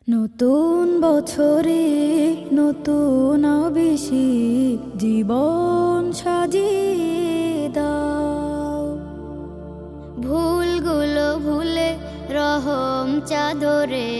নতুন বছরে নতুন বেশি জীবন সাজিয়ে দাও। ভুলগুলো ভুলে রহম চাদরে